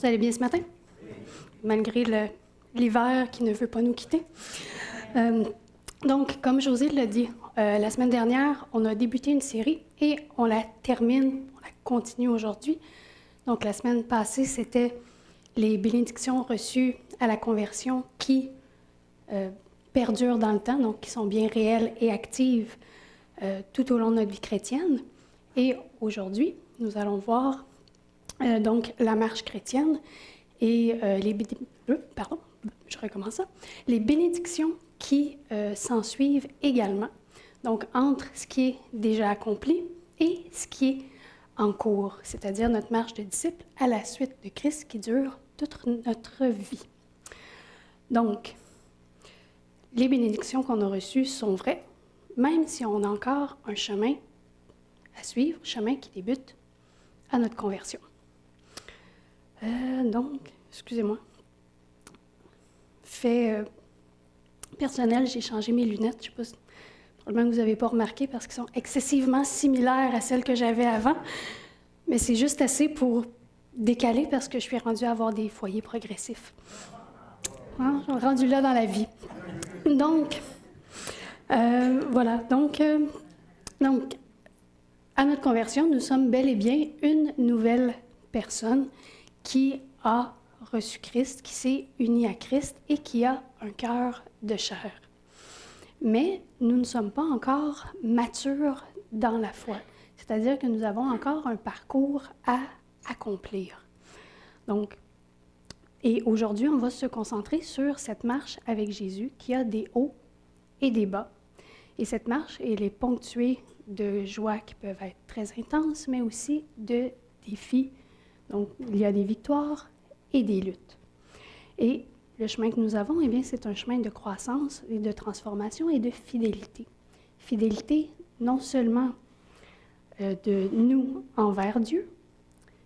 Vous allez bien ce matin? Malgré l'hiver qui ne veut pas nous quitter. Donc, comme José l'a dit, la semaine dernière, on a débuté une série et on la termine, on la continue aujourd'hui. Donc, la semaine passée, c'était les bénédictions reçues à la conversion qui perdurent dans le temps, donc qui sont bien réelles et actives tout au long de notre vie chrétienne. Et aujourd'hui, nous allons voir donc la marche chrétienne et les bénédictions qui s'ensuivent également, donc entre ce qui est déjà accompli et ce qui est en cours, c'est-à-dire notre marche de disciples à la suite de Christ qui dure toute notre vie. Donc, les bénédictions qu'on a reçues sont vraies, même si on a encore un chemin à suivre, chemin qui débute à notre conversion. Donc, excusez-moi. Fait personnel, j'ai changé mes lunettes. Je sais pas, probablement que vous n'avez pas remarqué parce qu'elles sont excessivement similaires à celles que j'avais avant. Mais c'est juste assez pour décaler parce que je suis rendue à avoir des foyers progressifs. Hein? Je suis rendue là dans la vie. Donc, voilà. Donc, à notre conversion, nous sommes bel et bien une nouvelle personne qui a reçu Christ, qui s'est unie à Christ et qui a un cœur de chair. Mais nous ne sommes pas encore matures dans la foi, c'est-à-dire que nous avons encore un parcours à accomplir. Donc, et aujourd'hui, on va se concentrer sur cette marche avec Jésus qui a des hauts et des bas. Et cette marche, elle est ponctuée de joies qui peuvent être très intenses, mais aussi de défis. Donc, il y a des victoires et des luttes. Et le chemin que nous avons, eh bien, c'est un chemin de croissance et de transformation et de fidélité. Fidélité non seulement de nous envers Dieu,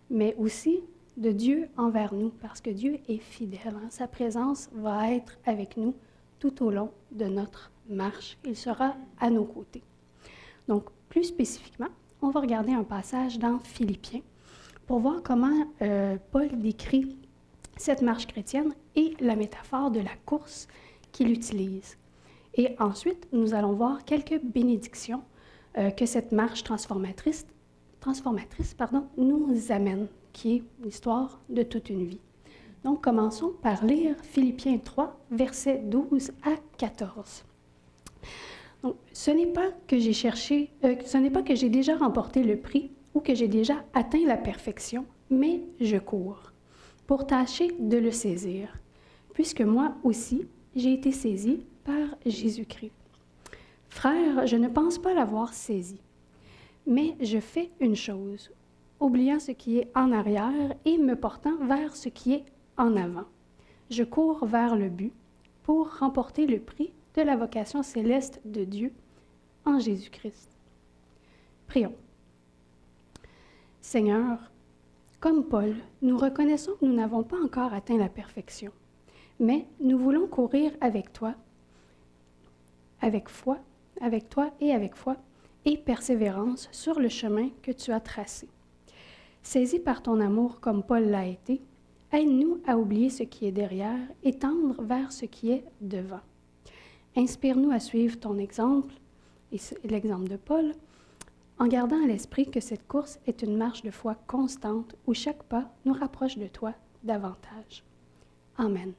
mais aussi de Dieu envers nous, parce que Dieu est fidèle. Hein? Sa présence va être avec nous tout au long de notre marche. Il sera à nos côtés. Donc, plus spécifiquement, on va regarder un passage dans Philippiens pour voir comment Paul décrit cette marche chrétienne et la métaphore de la course qu'il utilise. Et ensuite, nous allons voir quelques bénédictions que cette marche transformatrice nous amène, qui est l'histoire de toute une vie. Donc, commençons par lire Philippiens 3, versets 12 à 14. Donc, ce n'est pas que j'ai déjà remporté le prix ou que j'ai déjà atteint la perfection, mais je cours pour tâcher de le saisir, puisque moi aussi, j'ai été saisi par Jésus-Christ. Frères, je ne pense pas l'avoir saisi, mais je fais une chose, oubliant ce qui est en arrière et me portant vers ce qui est en avant. Je cours vers le but pour remporter le prix de la vocation céleste de Dieu en Jésus-Christ. Prions. Seigneur, comme Paul, nous reconnaissons que nous n'avons pas encore atteint la perfection, mais nous voulons courir avec toi et persévérance sur le chemin que tu as tracé. Saisi par ton amour comme Paul l'a été, aide-nous à oublier ce qui est derrière et tendre vers ce qui est devant. Inspire-nous à suivre ton exemple, et l'exemple de Paul, en gardant à l'esprit que cette course est une marche de foi constante où chaque pas nous rapproche de toi davantage. Amen.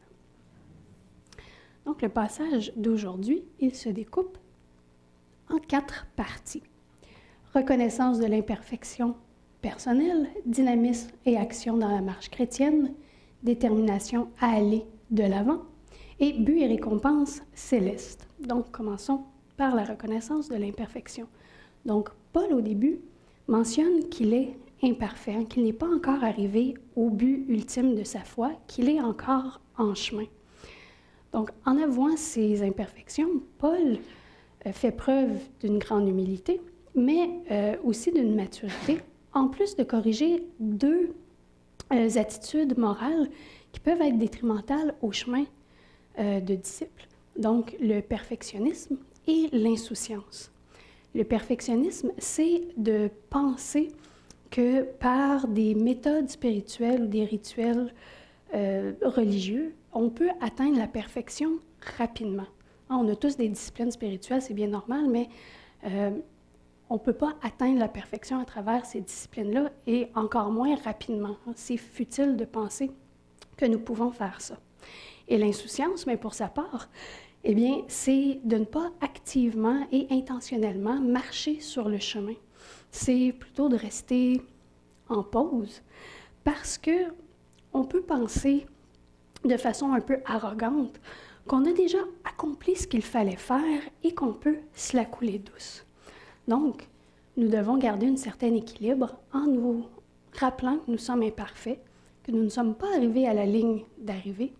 Donc, le passage d'aujourd'hui, il se découpe en 4 parties. Reconnaissance de l'imperfection personnelle, dynamisme et action dans la marche chrétienne, détermination à aller de l'avant et but et récompense céleste. Donc, commençons par la reconnaissance de l'imperfection. Donc, Paul, au début, mentionne qu'il est imparfait, qu'il n'est pas encore arrivé au but ultime de sa foi, qu'il est encore en chemin. Donc, en avouant ses imperfections, Paul fait preuve d'une grande humilité, mais aussi d'une maturité, en plus de corriger 2 attitudes morales qui peuvent être détrimentales au chemin de disciples, donc le perfectionnisme et l'insouciance. Le perfectionnisme, c'est de penser que par des méthodes spirituelles ou des rituels religieux, on peut atteindre la perfection rapidement. On a tous des disciplines spirituelles, c'est bien normal, mais on ne peut pas atteindre la perfection à travers ces disciplines-là et encore moins rapidement. C'est futile de penser que nous pouvons faire ça. Et l'insouciance, mais pour sa part, eh bien, c'est de ne pas activement et intentionnellement marcher sur le chemin. C'est plutôt de rester en pause parce que on peut penser de façon un peu arrogante qu'on a déjà accompli ce qu'il fallait faire et qu'on peut se la couler douce. Donc, nous devons garder un certain équilibre en nous rappelant que nous sommes imparfaits, que nous ne sommes pas arrivés à la ligne d'arrivée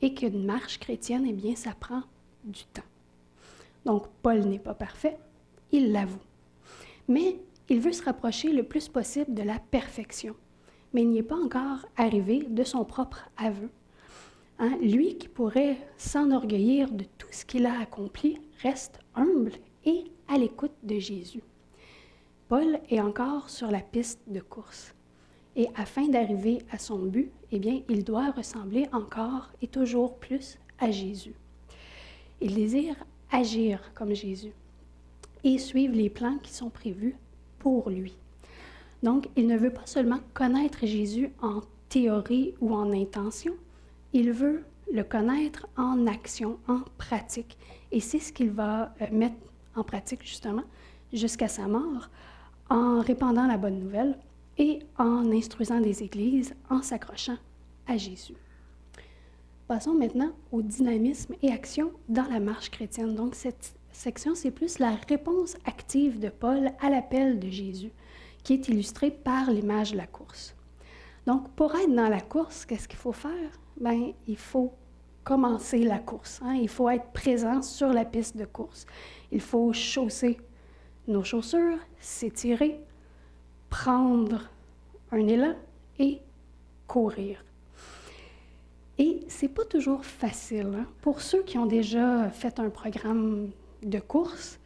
et qu'une marche chrétienne, eh bien, ça prend du temps. Donc, Paul n'est pas parfait, il l'avoue. Mais il veut se rapprocher le plus possible de la perfection. Mais il n'y est pas encore arrivé de son propre aveu. Lui qui pourrait s'enorgueillir de tout ce qu'il a accompli reste humble et à l'écoute de Jésus. Paul est encore sur la piste de course. Et afin d'arriver à son but, eh bien, il doit ressembler encore et toujours plus à Jésus. Il désire agir comme Jésus et suivre les plans qui sont prévus pour lui. Donc, il ne veut pas seulement connaître Jésus en théorie ou en intention, il veut le connaître en action, en pratique. Et c'est ce qu'il va mettre en pratique, justement, jusqu'à sa mort, en répandant la bonne nouvelle et en instruisant des églises, en s'accrochant à Jésus. Passons maintenant au dynamisme et action dans la marche chrétienne. Donc, cette section, c'est plus la réponse active de Paul à l'appel de Jésus, qui est illustrée par l'image de la course. Donc, pour être dans la course, qu'est-ce qu'il faut faire? Bien, il faut commencer la course. Il faut être présent sur la piste de course. Il faut chausser nos chaussures, s'étirer, prendre un élan et courir. Et c'est pas toujours facile. Pour ceux qui ont déjà fait un programme de course,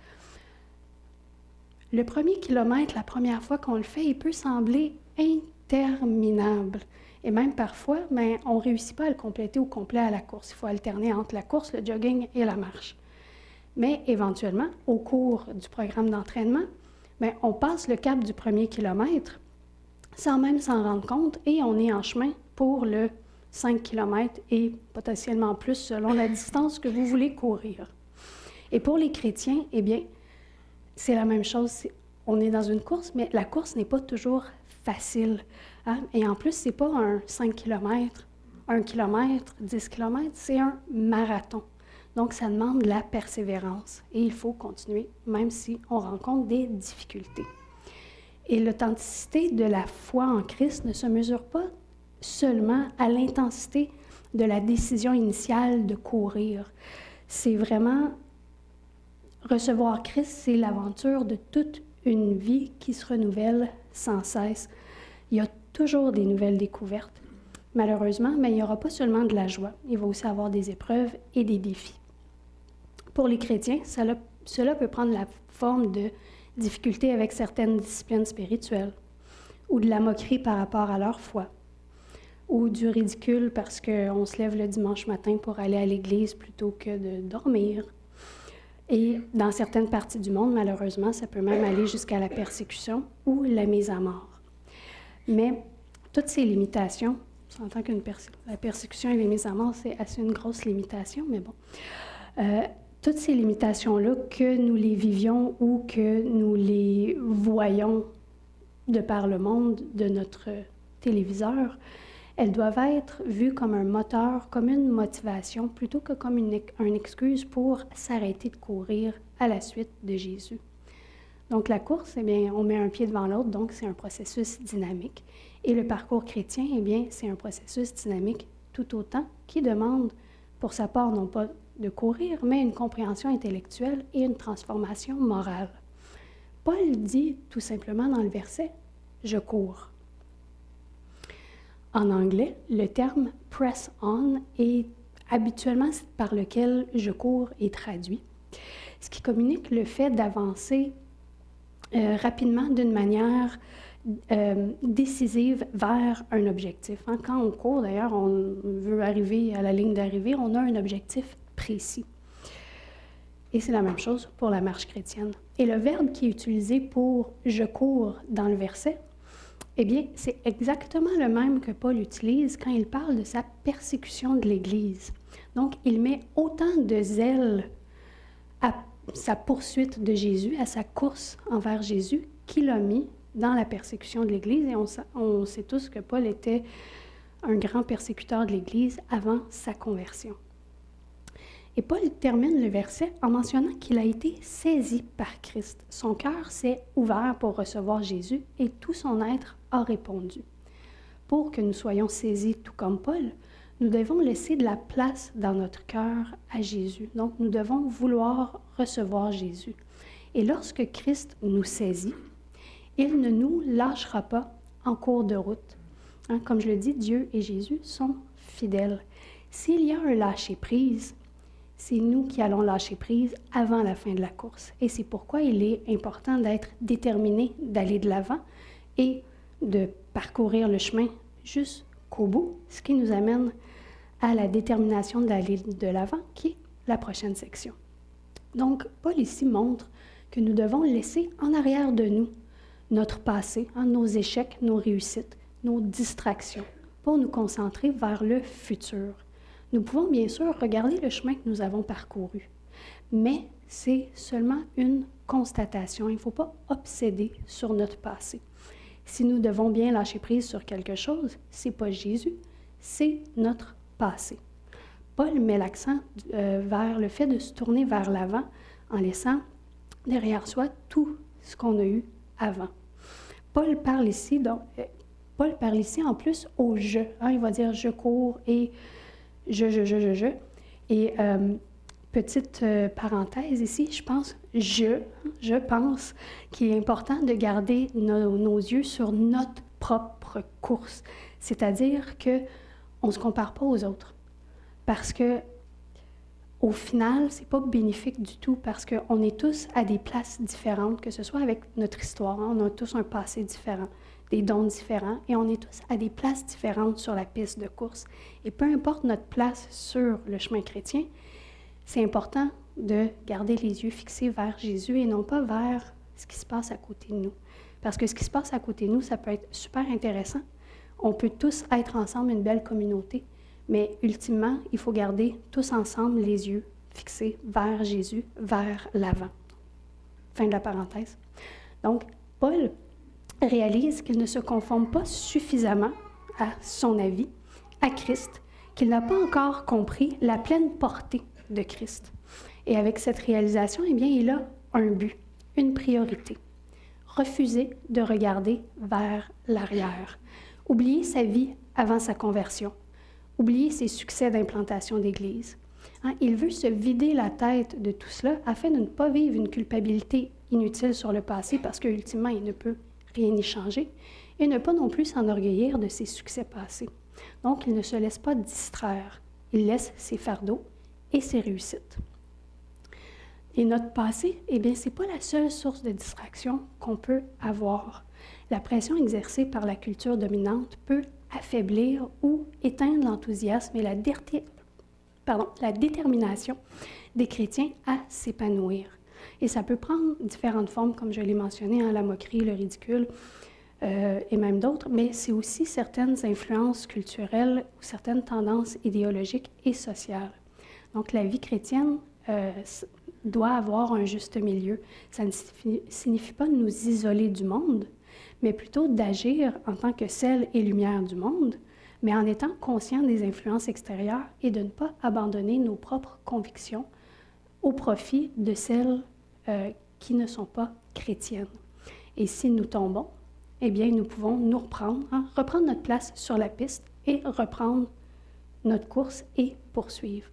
le premier kilomètre, la première fois qu'on le fait, il peut sembler interminable. Et même parfois, on ne réussit pas à le compléter au complet à la course. Il faut alterner entre la course, le jogging et la marche. Mais éventuellement, au cours du programme d'entraînement, on passe le cap du premier kilomètre sans même s'en rendre compte et on est en chemin pour le 5 km et potentiellement plus selon la distance que vous voulez courir. Et pour les chrétiens, eh bien, c'est la même chose. On est dans une course, mais la course n'est pas toujours facile. Et en plus, ce n'est pas un 5 km, 1 km, 10 km, c'est un marathon. Donc, ça demande de la persévérance et il faut continuer, même si on rencontre des difficultés. Et l'authenticité de la foi en Christ ne se mesure pas seulement à l'intensité de la décision initiale de courir. C'est vraiment recevoir Christ, c'est l'aventure de toute une vie qui se renouvelle sans cesse. Il y a toujours des nouvelles découvertes, malheureusement, mais il n'y aura pas seulement de la joie. Il va aussi avoir des épreuves et des défis. Pour les chrétiens, cela peut prendre la forme de difficultés avec certaines disciplines spirituelles, ou de la moquerie par rapport à leur foi, ou du ridicule parce qu'on se lève le dimanche matin pour aller à l'église plutôt que de dormir. Et dans certaines parties du monde, malheureusement, ça peut même aller jusqu'à la persécution ou la mise à mort. Mais toutes ces limitations, on s'entend que la persécution et les mises à mort, c'est assez une grosse limitation, mais bon. Toutes ces limitations-là, que nous les vivions ou que nous les voyons de par le monde de notre téléviseur, elles doivent être vues comme un moteur, comme une motivation, plutôt que comme une excuse pour s'arrêter de courir à la suite de Jésus. Donc la course, eh bien, on met un pied devant l'autre, donc c'est un processus dynamique. Et le parcours chrétien, eh bien, c'est un processus dynamique tout autant qui demande, pour sa part, non pas de courir, mais une compréhension intellectuelle et une transformation morale. Paul dit tout simplement dans le verset « Je cours ». En anglais, le terme « press on » est habituellement par lequel « je cours » est traduit, ce qui communique le fait d'avancer rapidement d'une manière décisive vers un objectif. Hein. Quand on court, d'ailleurs, on veut arriver à la ligne d'arrivée, on a un objectif précis. Et c'est la même chose pour la marche chrétienne. Et le verbe qui est utilisé pour « je cours » dans le verset, eh bien, c'est exactement le même que Paul utilise quand il parle de sa persécution de l'Église. Donc, il met autant de zèle à sa poursuite de Jésus, à sa course envers Jésus, qu'il a mis dans la persécution de l'Église. Et on sait tous que Paul était un grand persécuteur de l'Église avant sa conversion. Et Paul termine le verset en mentionnant qu'il a été saisi par Christ. Son cœur s'est ouvert pour recevoir Jésus et tout son être a répondu. Pour que nous soyons saisis tout comme Paul, nous devons laisser de la place dans notre cœur à Jésus. Donc, nous devons vouloir recevoir Jésus. Et lorsque Christ nous saisit, il ne nous lâchera pas en cours de route. Hein, comme je le dis, Dieu et Jésus sont fidèles. S'il y a un lâcher-prise, c'est nous qui allons lâcher prise avant la fin de la course. Et c'est pourquoi il est important d'être déterminé, d'aller de l'avant et de parcourir le chemin jusqu'au bout, ce qui nous amène à la détermination d'aller de l'avant, qui est la prochaine section. Donc, Paul ici montre que nous devons laisser en arrière de nous notre passé, hein, nos échecs, nos réussites, nos distractions, pour nous concentrer vers le futur. Nous pouvons bien sûr regarder le chemin que nous avons parcouru, mais c'est seulement une constatation. Il ne faut pas obséder sur notre passé. Si nous devons bien lâcher prise sur quelque chose, ce n'est pas Jésus, c'est notre passé. Paul met l'accent vers le fait de se tourner vers l'avant en laissant derrière soi tout ce qu'on a eu avant. Paul parle ici en plus au « je ». Hein, il va dire « je cours » et je. Et petite parenthèse ici, je pense qu'il est important de garder nos yeux sur notre propre course. C'est-à-dire qu'on ne se compare pas aux autres. Parce que au final, ce n'est pas bénéfique du tout parce qu'on est tous à des places différentes, que ce soit avec notre histoire, hein, on a tous un passé différent, des dons différents, et on est tous à des places différentes sur la piste de course. Et peu importe notre place sur le chemin chrétien, c'est important de garder les yeux fixés vers Jésus et non pas vers ce qui se passe à côté de nous. Parce que ce qui se passe à côté de nous, ça peut être super intéressant. On peut tous être ensemble une belle communauté, mais ultimement, il faut garder tous ensemble les yeux fixés vers Jésus, vers l'avant. Fin de la parenthèse. Donc, Paul réalise qu'il ne se conforme pas suffisamment à son avis, à Christ, qu'il n'a pas encore compris la pleine portée de Christ. Et avec cette réalisation, eh bien, il a un but, une priorité. Refuser de regarder vers l'arrière. Oublier sa vie avant sa conversion. Oublier ses succès d'implantation d'église. Hein, il veut se vider la tête de tout cela afin de ne pas vivre une culpabilité inutile sur le passé parce qu'ultimement, il ne peut rien y changer et ne pas non plus s'enorgueillir de ses succès passés. Donc, il ne se laisse pas distraire. Il laisse ses fardeaux et ses réussites. Et notre passé, eh bien, ce n'est pas la seule source de distraction qu'on peut avoir. La pression exercée par la culture dominante peut affaiblir ou éteindre l'enthousiasme et la détermination des chrétiens à s'épanouir. Et ça peut prendre différentes formes, comme je l'ai mentionné, hein, la moquerie, le ridicule et même d'autres, mais c'est aussi certaines influences culturelles ou certaines tendances idéologiques et sociales. Donc la vie chrétienne doit avoir un juste milieu. Ça ne signifie pas de nous isoler du monde, mais plutôt d'agir en tant que sel et lumière du monde, mais en étant conscient des influences extérieures et de ne pas abandonner nos propres convictions au profit de celles qui ne sont pas chrétiennes. Et si nous tombons, eh bien, nous pouvons nous reprendre, hein, reprendre notre place sur la piste et reprendre notre course et poursuivre.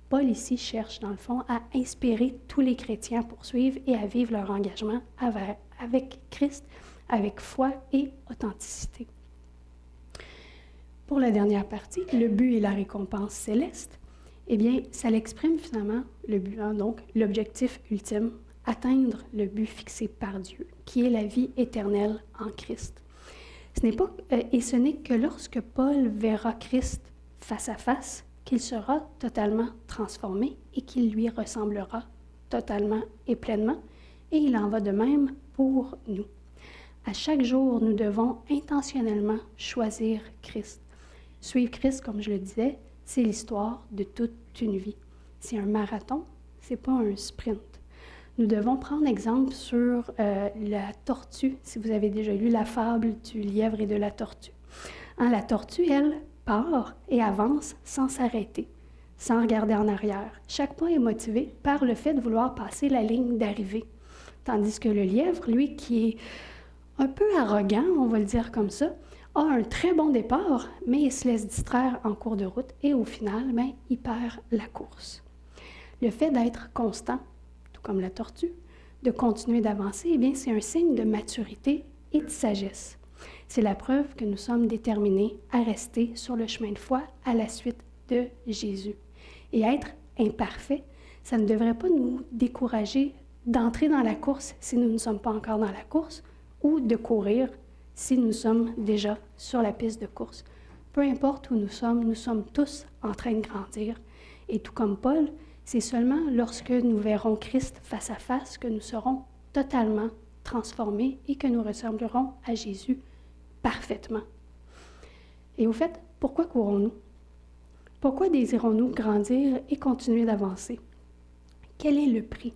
Paul ici cherche, dans le fond, à inspirer tous les chrétiens à poursuivre et à vivre leur engagement avec Christ, avec foi et authenticité. Pour la dernière partie, le but et la récompense céleste, eh bien, ça l'exprime finalement, le but, hein, donc l'objectif ultime, atteindre le but fixé par Dieu, qui est la vie éternelle en Christ. Et ce n'est que lorsque Paul verra Christ face à face qu'il sera totalement transformé et qu'il lui ressemblera totalement et pleinement. Et il en va de même pour nous. À chaque jour, nous devons intentionnellement choisir Christ. Suivre Christ, comme je le disais, c'est l'histoire de toute une vie. C'est un marathon, c'est pas un sprint. Nous devons prendre exemple sur la tortue, si vous avez déjà lu la fable du lièvre et de la tortue. La tortue, elle, part et avance sans s'arrêter, sans regarder en arrière. Chaque pas est motivé par le fait de vouloir passer la ligne d'arrivée. Tandis que le lièvre, lui, qui est un peu arrogant, on va le dire comme ça, a un très bon départ, mais il se laisse distraire en cours de route et au final, il perd la course. Le fait d'être constant, tout comme la tortue, de continuer d'avancer, eh bien, c'est un signe de maturité et de sagesse. C'est la preuve que nous sommes déterminés à rester sur le chemin de foi à la suite de Jésus. Et être imparfait, ça ne devrait pas nous décourager d'entrer dans la course si nous ne sommes pas encore dans la course ou de courir si nous sommes déjà sur la piste de course. Peu importe où nous sommes tous en train de grandir. Et tout comme Paul, c'est seulement lorsque nous verrons Christ face à face que nous serons totalement transformés et que nous ressemblerons à Jésus parfaitement. Et au fait, pourquoi courons-nous? Pourquoi désirons-nous grandir et continuer d'avancer? Quel est le prix?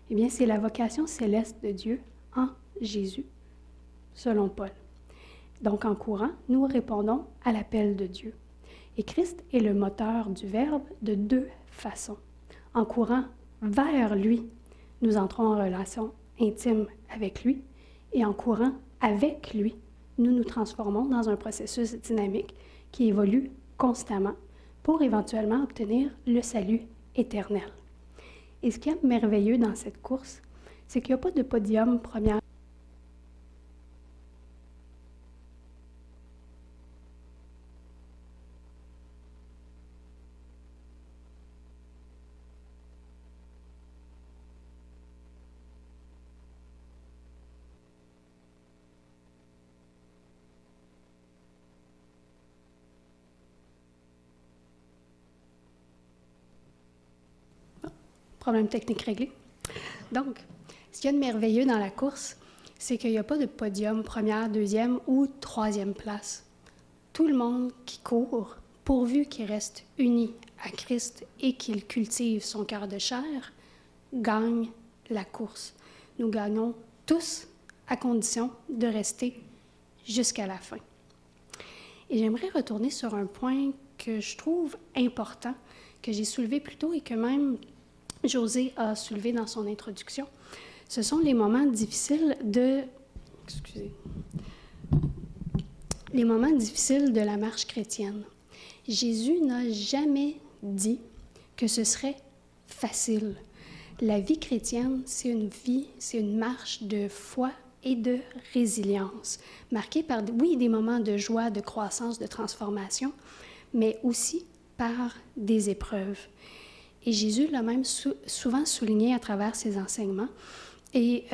Eh bien, c'est la vocation céleste de Dieu en Jésus, selon Paul. Donc, en courant, nous répondons à l'appel de Dieu. Et Christ est le moteur du Verbe de deux façons. En courant vers lui, nous entrons en relation intime avec lui, et en courant avec lui, nous nous transformons dans un processus dynamique qui évolue constamment pour éventuellement obtenir le salut éternel. Et ce qui est merveilleux dans cette course, c'est qu'il n'y a pas de podium première. Problème technique réglé. Donc, ce qu'il y a de merveilleux dans la course, c'est qu'il n'y a pas de podium première, deuxième ou troisième place. Tout le monde qui court, pourvu qu'il reste uni à Christ et qu'il cultive son cœur de chair, gagne la course. Nous gagnons tous à condition de rester jusqu'à la fin. Et j'aimerais retourner sur un point que je trouve important, que j'ai soulevé plus tôt et que même José a soulevé dans son introduction. Ce sont les moments difficiles les moments difficiles de la marche chrétienne. Jésus n'a jamais dit que ce serait facile. La vie chrétienne, c'est une marche de foi et de résilience, marquée par, oui, des moments de joie, de croissance, de transformation, mais aussi par des épreuves. Et Jésus l'a même souvent souligné à travers ses enseignements, et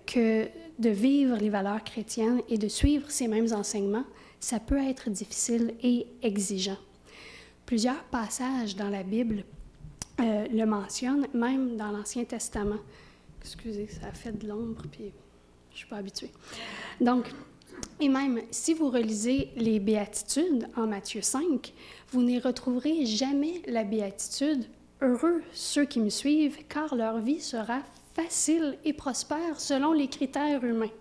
que de vivre les valeurs chrétiennes et de suivre ces mêmes enseignements, ça peut être difficile et exigeant. Plusieurs passages dans la Bible le mentionnent, même dans l'Ancien Testament. Excusez, ça a fait de l'ombre, puis je ne suis pas habituée. Donc, et même si vous relisez les béatitudes en Matthieu 5, vous n'y retrouverez jamais la béatitude « Heureux ceux qui me suivent, car leur vie sera facile et prospère selon les critères humains. »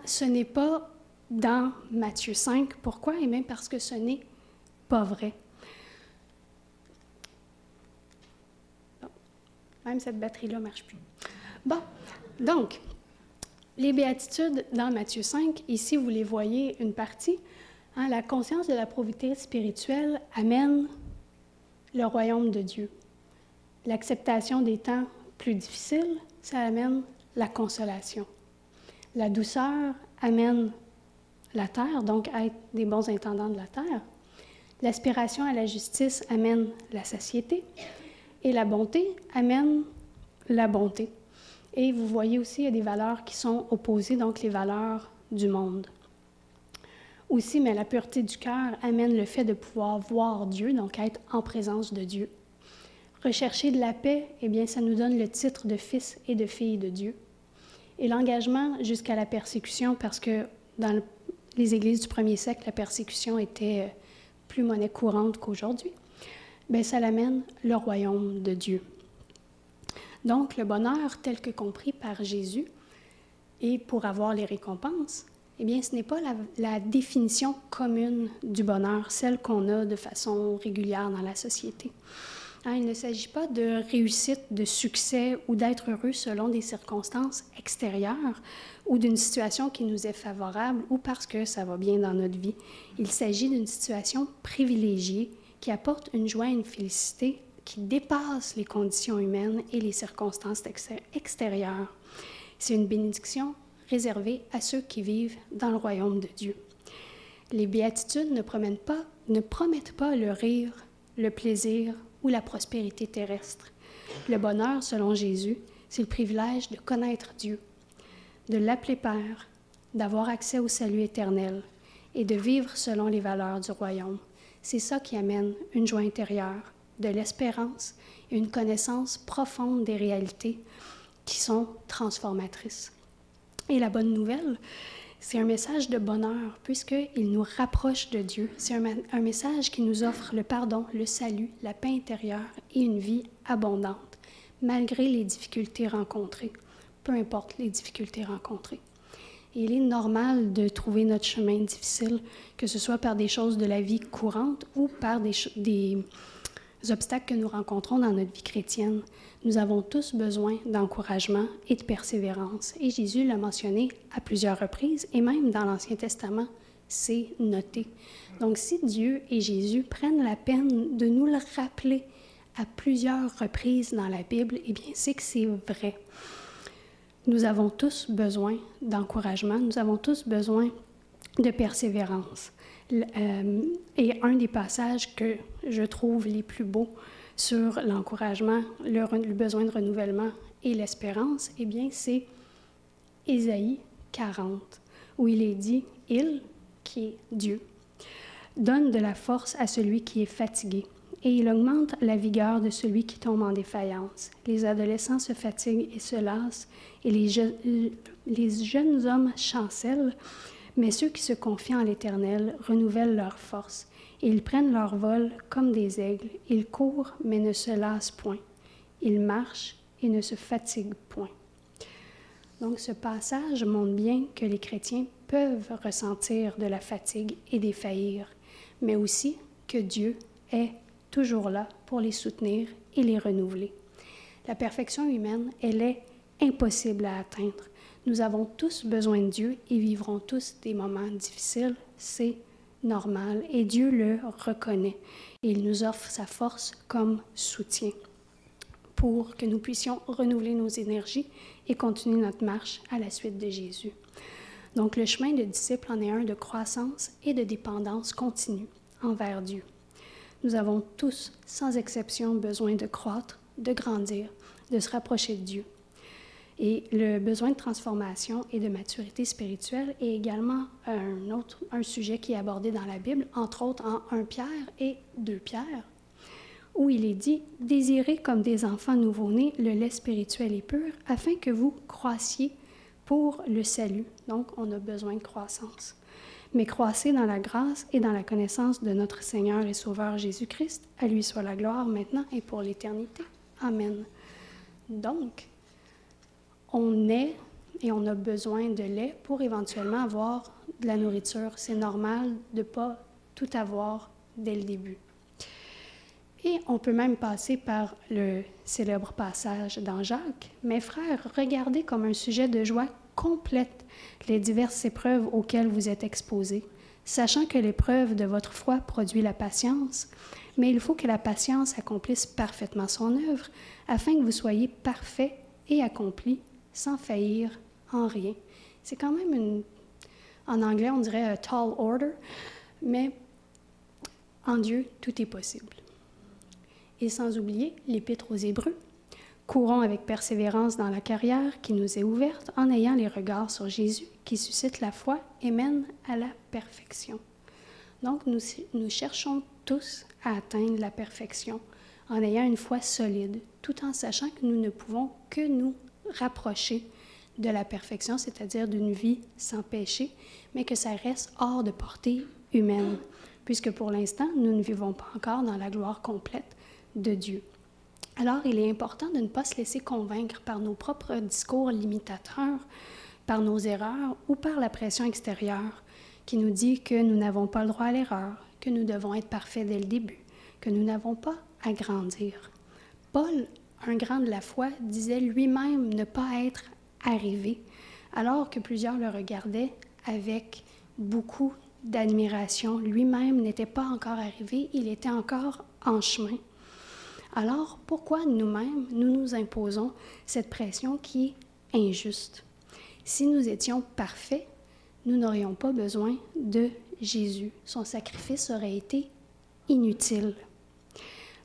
Ce n'est pas dans Matthieu 5. Pourquoi? Et même parce que ce n'est pas vrai. Bon. Même cette batterie-là ne marche plus. Bon, donc, les béatitudes dans Matthieu 5, ici vous les voyez une partie. La conscience de la probité spirituelle amène le royaume de Dieu. L'acceptation des temps plus difficiles, ça amène la consolation. La douceur amène la terre, donc être des bons intendants de la terre. L'aspiration à la justice amène la satiété. Et la bonté amène la bonté. Et vous voyez aussi, il y a des valeurs qui sont opposées, donc les valeurs du monde. Aussi, mais la pureté du cœur amène le fait de pouvoir voir Dieu, donc être en présence de Dieu. Rechercher de la paix, eh bien, ça nous donne le titre de fils et de fille de Dieu. Et l'engagement jusqu'à la persécution, parce que dans les églises du premier siècle, la persécution était plus monnaie courante qu'aujourd'hui, bien, ça l'amène le royaume de Dieu. Donc, le bonheur tel que compris par Jésus, et pour avoir les récompenses, eh bien, ce n'est pas la définition commune du bonheur, celle qu'on a de façon régulière dans la société. Il ne s'agit pas de réussite, de succès ou d'être heureux selon des circonstances extérieures ou d'une situation qui nous est favorable ou parce que ça va bien dans notre vie. Il s'agit d'une situation privilégiée qui apporte une joie et une félicité qui dépassent les conditions humaines et les circonstances extérieures. C'est une bénédiction réservée à ceux qui vivent dans le royaume de Dieu. Les béatitudes ne promettent pas le rire, le plaisir ou la prospérité terrestre. Le bonheur, selon Jésus, c'est le privilège de connaître Dieu, de l'appeler Père, d'avoir accès au salut éternel et de vivre selon les valeurs du royaume. C'est ça qui amène une joie intérieure, de l'espérance et une connaissance profonde des réalités qui sont transformatrices. Et la bonne nouvelle, c'est un message de bonheur, puisqu'il nous rapproche de Dieu. C'est un message qui nous offre le pardon, le salut, la paix intérieure et une vie abondante, malgré les difficultés rencontrées, peu importe les difficultés rencontrées. Et il est normal de trouver notre chemin difficile, que ce soit par des choses de la vie courante ou par des obstacles que nous rencontrons dans notre vie chrétienne. Nous avons tous besoin d'encouragement et de persévérance. Et Jésus l'a mentionné à plusieurs reprises, et même dans l'Ancien Testament, c'est noté. Donc, si Dieu et Jésus prennent la peine de nous le rappeler à plusieurs reprises dans la Bible, eh bien, c'est que c'est vrai. Nous avons tous besoin d'encouragement, nous avons tous besoin de persévérance. Et un des passages que je trouve les plus beaux sur l'encouragement, le besoin de renouvellement et l'espérance, eh bien, c'est Ésaïe 40, où il est dit « Il, qui est Dieu, donne de la force à celui qui est fatigué, et il augmente la vigueur de celui qui tombe en défaillance. Les adolescents se fatiguent et se lassent, et les jeunes hommes chancellent, mais ceux qui se confient en l'Éternel renouvellent leur force. Ils prennent leur vol comme des aigles. Ils courent, mais ne se lassent point. Ils marchent et ne se fatiguent point. » Donc, ce passage montre bien que les chrétiens peuvent ressentir de la fatigue et défaillir, mais aussi que Dieu est toujours là pour les soutenir et les renouveler. La perfection humaine, elle est impossible à atteindre. Nous avons tous besoin de Dieu et vivrons tous des moments difficiles, c'est normal, et Dieu le reconnaît. Et il nous offre sa force comme soutien pour que nous puissions renouveler nos énergies et continuer notre marche à la suite de Jésus. Donc, le chemin de disciple en est un de croissance et de dépendance continue envers Dieu. Nous avons tous, sans exception, besoin de croître, de grandir, de se rapprocher de Dieu. Et le besoin de transformation et de maturité spirituelle est également un sujet qui est abordé dans la Bible, entre autres en 1 Pierre et 2 Pierre, où il est dit « Désirez comme des enfants nouveau-nés le lait spirituel et pur, afin que vous croissiez pour le salut. » Donc, on a besoin de croissance. Mais croissez dans la grâce et dans la connaissance de notre Seigneur et Sauveur Jésus-Christ. À lui soit la gloire maintenant et pour l'éternité. Amen. Donc, on est et on a besoin de lait pour éventuellement avoir de la nourriture. C'est normal de ne pas tout avoir dès le début. Et on peut même passer par le célèbre passage dans Jacques. « Mes frères, regardez comme un sujet de joie complète les diverses épreuves auxquelles vous êtes exposés, sachant que l'épreuve de votre foi produit la patience, mais il faut que la patience accomplisse parfaitement son œuvre, afin que vous soyez parfaits et accomplis, sans faillir en rien. » C'est quand même en anglais, on dirait a tall order, mais en Dieu, tout est possible. Et sans oublier l'Épître aux Hébreux. Courons avec persévérance dans la carrière qui nous est ouverte en ayant les regards sur Jésus qui suscite la foi et mène à la perfection. Donc, nous cherchons tous à atteindre la perfection en ayant une foi solide, tout en sachant que nous ne pouvons que nous rapprocher de la perfection, c'est-à-dire d'une vie sans péché, mais que ça reste hors de portée humaine, puisque pour l'instant, nous ne vivons pas encore dans la gloire complète de Dieu. Alors, il est important de ne pas se laisser convaincre par nos propres discours limitateurs, par nos erreurs ou par la pression extérieure qui nous dit que nous n'avons pas le droit à l'erreur, que nous devons être parfaits dès le début, que nous n'avons pas à grandir. Paul, un grand de la foi, disait lui-même ne pas être arrivé, alors que plusieurs le regardaient avec beaucoup d'admiration. Lui-même n'était pas encore arrivé, il était encore en chemin. Alors, pourquoi nous-mêmes, nous nous imposons cette pression qui est injuste? Si nous étions parfaits, nous n'aurions pas besoin de Jésus. Son sacrifice aurait été inutile.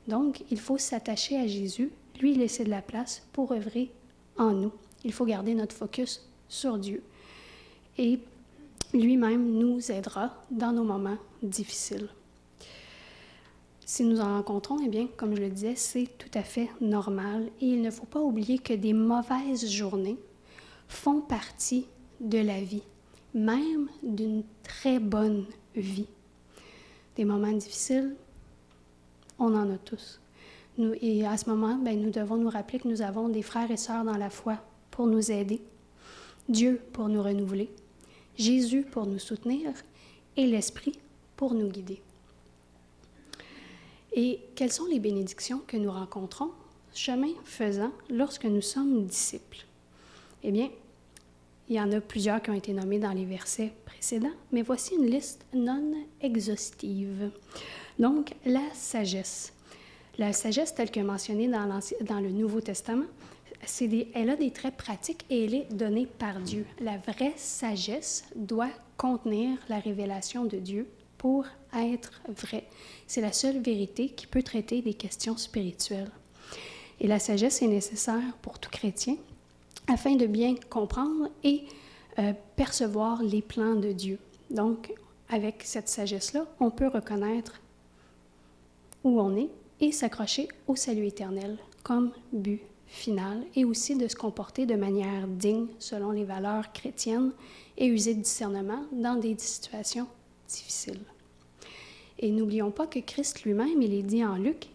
Donc, il faut s'attacher à Jésus, lui laisser de la place pour œuvrer en nous. Il faut garder notre focus sur Dieu. Et lui-même nous aidera dans nos moments difficiles. Si nous en rencontrons, eh bien, comme je le disais, c'est tout à fait normal. Et il ne faut pas oublier que des mauvaises journées font partie de la vie, même d'une très bonne vie. Des moments difficiles, on en a tous. Et à ce moment, nous devons nous rappeler que nous avons des frères et sœurs dans la foi pour nous aider, Dieu pour nous renouveler, Jésus pour nous soutenir et l'Esprit pour nous guider. Et quelles sont les bénédictions que nous rencontrons, chemin faisant, lorsque nous sommes disciples? Eh bien, il y en a plusieurs qui ont été nommés dans les versets précédents, mais voici une liste non exhaustive. Donc, la sagesse. La sagesse, telle que mentionnée dans le Nouveau Testament, elle a des traits pratiques et elle est donnée par Dieu. La vraie sagesse doit contenir la révélation de Dieu pour être vraie. C'est la seule vérité qui peut traiter des questions spirituelles. Et la sagesse est nécessaire pour tout chrétien afin de bien comprendre et percevoir les plans de Dieu. Donc, avec cette sagesse-là, on peut reconnaître où on est et s'accrocher au salut éternel comme but final et aussi de se comporter de manière digne selon les valeurs chrétiennes et user de discernement dans des situations difficiles. Et n'oublions pas que Christ lui-même, il est dit en Luc,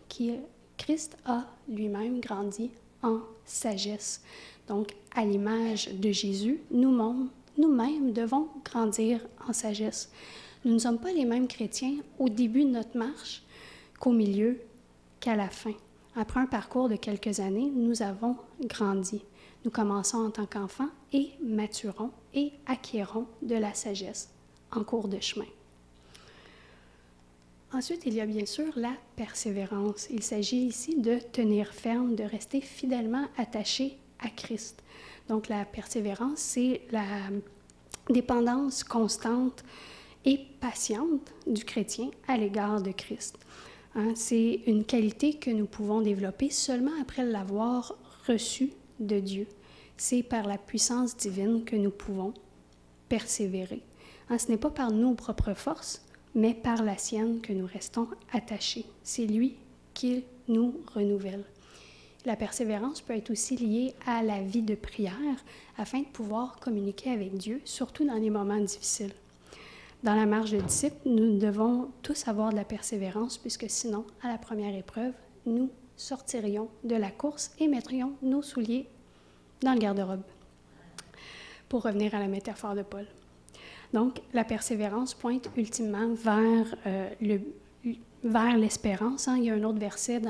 Christ a lui-même grandi en sagesse. Donc, à l'image de Jésus, nous-mêmes devons grandir en sagesse. Nous ne sommes pas les mêmes chrétiens au début de notre marche qu'au milieu, qu'à la fin. Après un parcours de quelques années, nous avons grandi. Nous commençons en tant qu'enfants et maturons et acquérons de la sagesse en cours de chemin. Ensuite, il y a bien sûr la persévérance. Il s'agit ici de tenir ferme, de rester fidèlement attaché à Christ. Donc, la persévérance, c'est la dépendance constante et patiente du chrétien à l'égard de Christ. C'est une qualité que nous pouvons développer seulement après l'avoir reçue de Dieu. C'est par la puissance divine que nous pouvons persévérer. Ce n'est pas par nos propres forces, mais par la sienne que nous restons attachés. C'est lui qui nous renouvelle. La persévérance peut être aussi liée à la vie de prière afin de pouvoir communiquer avec Dieu, surtout dans les moments difficiles. Dans la marche de disciples, nous devons tous avoir de la persévérance puisque sinon, à la première épreuve, nous sortirions de la course et mettrions nos souliers dans le garde-robe, pour revenir à la métaphore de Paul. Donc, la persévérance pointe ultimement vers l'espérance. Il y a un autre verset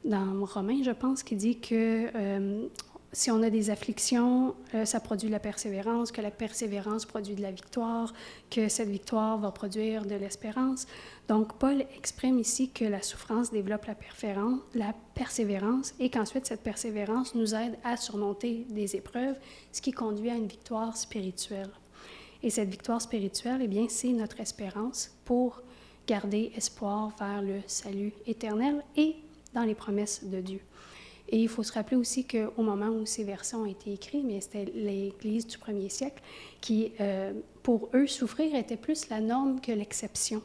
dans Romains, je pense, qui dit que si on a des afflictions, ça produit de la persévérance, que la persévérance produit de la victoire, que cette victoire va produire de l'espérance. Donc, Paul exprime ici que la souffrance développe la persévérance et qu'ensuite, cette persévérance nous aide à surmonter des épreuves, ce qui conduit à une victoire spirituelle. Et cette victoire spirituelle, eh bien, c'est notre espérance pour garder espoir vers le salut éternel et dans les promesses de Dieu. Et il faut se rappeler aussi qu'au moment où ces versets ont été écrits, mais c'était l'Église du premier siècle, qui, pour eux, souffrir était plus la norme que l'exception.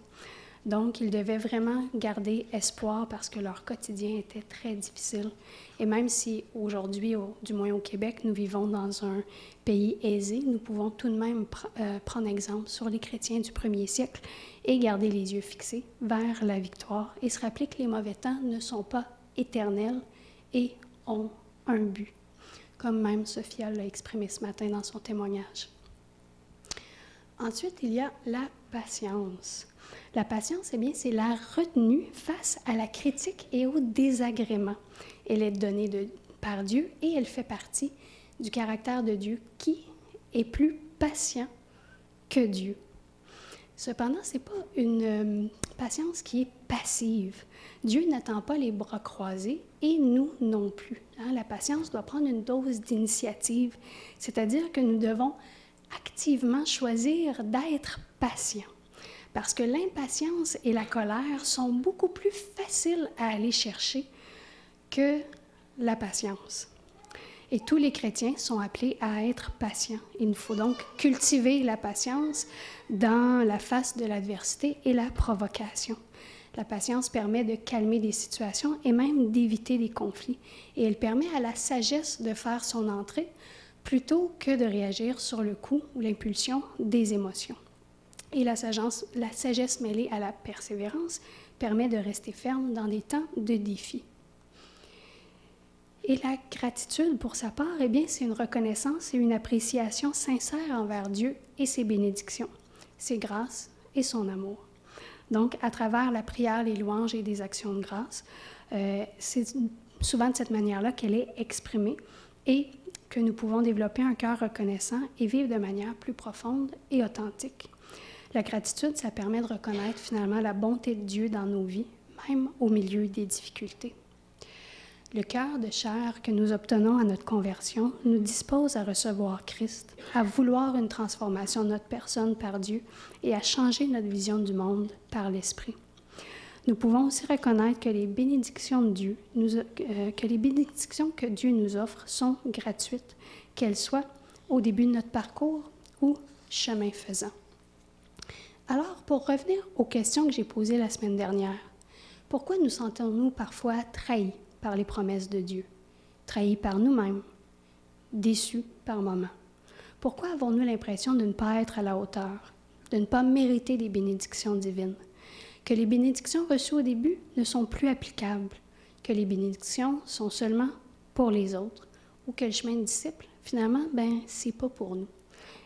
Donc, ils devaient vraiment garder espoir parce que leur quotidien était très difficile. Et même si aujourd'hui, du moins au Québec, nous vivons dans un pays aisé, nous pouvons tout de même prendre exemple sur les chrétiens du premier siècle et garder les yeux fixés vers la victoire et se rappeler que les mauvais temps ne sont pas éternels et ont un but, comme même Sophia l'a exprimé ce matin dans son témoignage. Ensuite, il y a la patience. La patience, eh bien, c'est la retenue face à la critique et au désagrément. Elle est donnée par Dieu et elle fait partie du caractère de Dieu qui est plus patient que Dieu. Cependant, ce n'est pas une patience qui est passive. Dieu n'attend pas les bras croisés et nous non plus. La patience doit prendre une dose d'initiative, c'est-à-dire que nous devons activement choisir d'être patients. Parce que l'impatience et la colère sont beaucoup plus faciles à aller chercher que la patience. Et tous les chrétiens sont appelés à être patients. Il nous faut donc cultiver la patience dans la face de l'adversité et la provocation. La patience permet de calmer des situations et même d'éviter des conflits. Et elle permet à la sagesse de faire son entrée plutôt que de réagir sur le coup ou l'impulsion des émotions. Et la sagesse mêlée à la persévérance permet de rester ferme dans des temps de défi. Et la gratitude, pour sa part, eh bien, c'est une reconnaissance et une appréciation sincère envers Dieu et ses bénédictions, ses grâces et son amour. Donc, à travers la prière, les louanges et des actions de grâce, c'est souvent de cette manière-là qu'elle est exprimée et que nous pouvons développer un cœur reconnaissant et vivre de manière plus profonde et authentique. La gratitude, ça permet de reconnaître finalement la bonté de Dieu dans nos vies, même au milieu des difficultés. Le cœur de chair que nous obtenons à notre conversion nous dispose à recevoir Christ, à vouloir une transformation de notre personne par Dieu et à changer notre vision du monde par l'Esprit. Nous pouvons aussi reconnaître que les bénédictions de Dieu, que Dieu nous offre sont gratuites, qu'elles soient au début de notre parcours ou chemin faisant. Alors, pour revenir aux questions que j'ai posées la semaine dernière, pourquoi nous sentons-nous parfois trahis par les promesses de Dieu, trahis par nous-mêmes, déçus par moments? Pourquoi avons-nous l'impression de ne pas être à la hauteur, de ne pas mériter les bénédictions divines? Que les bénédictions reçues au début ne sont plus applicables, que les bénédictions sont seulement pour les autres, ou que le chemin de disciple, finalement, c'est pas pour nous.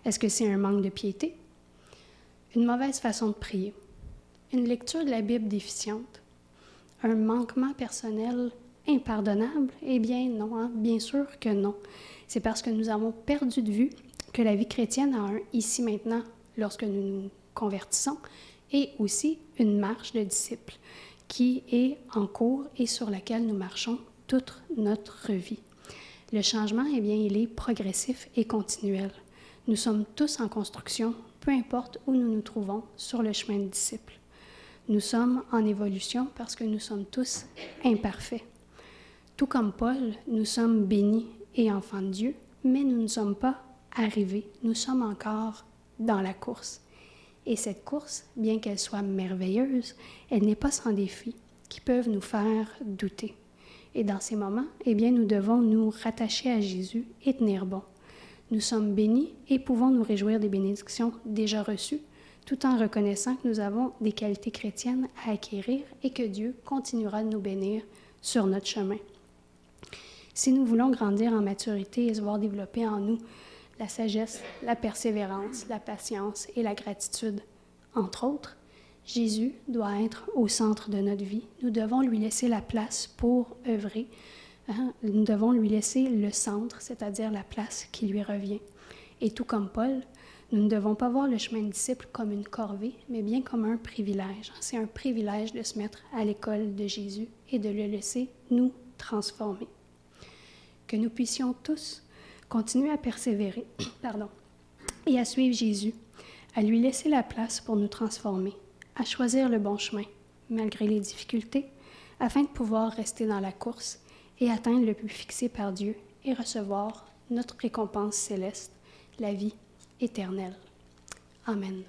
Est-ce que c'est un manque de piété? Une mauvaise façon de prier? Une lecture de la Bible déficiente? Un manquement personnel impardonnable? Eh bien non, bien sûr que non. C'est parce que nous avons perdu de vue que la vie chrétienne a un ici-maintenant lorsque nous nous convertissons et aussi une marche de disciples qui est en cours et sur laquelle nous marchons toute notre vie. Le changement, eh bien, il est progressif et continuel. Nous sommes tous en construction, peu importe où nous nous trouvons sur le chemin de disciples. Nous sommes en évolution parce que nous sommes tous imparfaits. Tout comme Paul, nous sommes bénis et enfants de Dieu, mais nous ne sommes pas arrivés. Nous sommes encore dans la course. Et cette course, bien qu'elle soit merveilleuse, elle n'est pas sans défis qui peuvent nous faire douter. Et dans ces moments, eh bien, nous devons nous rattacher à Jésus et tenir bon. Nous sommes bénis et pouvons nous réjouir des bénédictions déjà reçues, tout en reconnaissant que nous avons des qualités chrétiennes à acquérir et que Dieu continuera de nous bénir sur notre chemin. Si nous voulons grandir en maturité et se voir développer en nous la sagesse, la persévérance, la patience et la gratitude, entre autres, Jésus doit être au centre de notre vie. Nous devons lui laisser la place pour œuvrer. Nous devons lui laisser le centre, c'est-à-dire la place qui lui revient. Et tout comme Paul, nous ne devons pas voir le chemin de disciple comme une corvée, mais bien comme un privilège. C'est un privilège de se mettre à l'école de Jésus et de le laisser nous transformer. Que nous puissions tous continuer à persévérer et à suivre Jésus, à lui laisser la place pour nous transformer, à choisir le bon chemin, malgré les difficultés, afin de pouvoir rester dans la course et atteindre le but fixé par Dieu et recevoir notre récompense céleste, la vie éternelle. Amen.